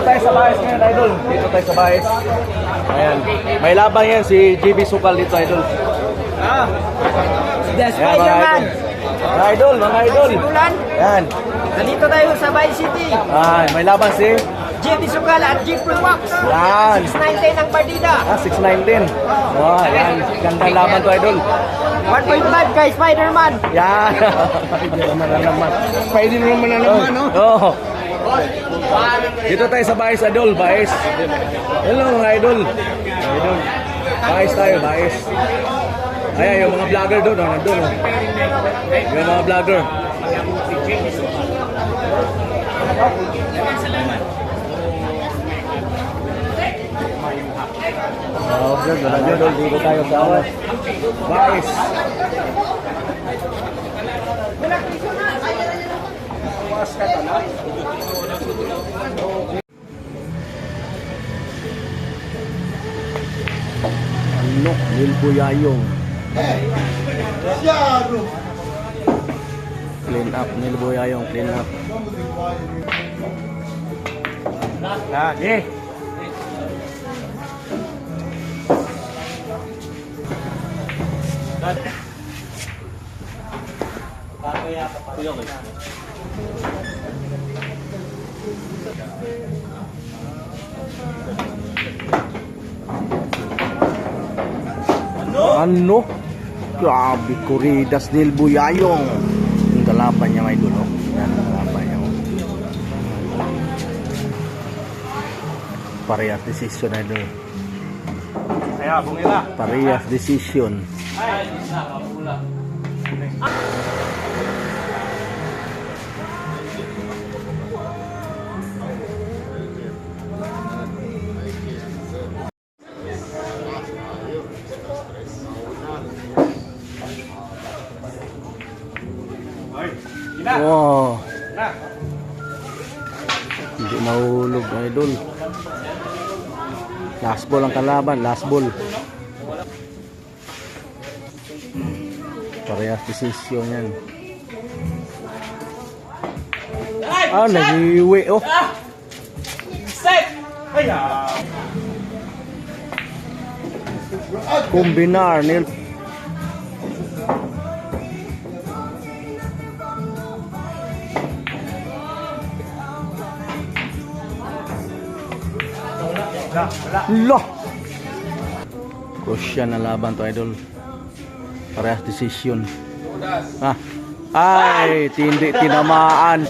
tayo sa Baez ngayon, idol. Dito tayo sa Baez. Ayan. May laban yan si JB Sukal dito, idol. The Spider-Man. Mga idol, mga idol. Simulan. Yan. Nandito tayo sa Vice City. May laban si... JB Sukal at Jeffrey Wax. Yan. 619 ang partida. 619. Wow, yan. Gandang laban to, idol. 1.5 kay Spider-Man. Yan. Spider-Man na naman, no? Oo. Dito tayo sa Baez, idol. Baez. Hello, mga idol. Idol. Baez tayo, Baez. Ayan, yung mga vlogger doon, nandun. Yung mga vlogger. Okay, mga idol. Dito tayo sa Baez. Ano? Nilbuyayong. Clean up. Nilbuyayong. Clean up. Lagi. Ano? Grabe, Corridas del Buyayong. Yung kalaban niya, may dulo. Yan, kalaban niya. Parehas decision na doon. Parehas decision. Wow. Hindi mahulog, idol. Last ball ang kalaban, last ball. Parehas decision yan. Nag-iwi, oh. Kombinar, nil. Loh. Kusya na laban to, idol. Parehas decision. Ay, hindi tinamaan.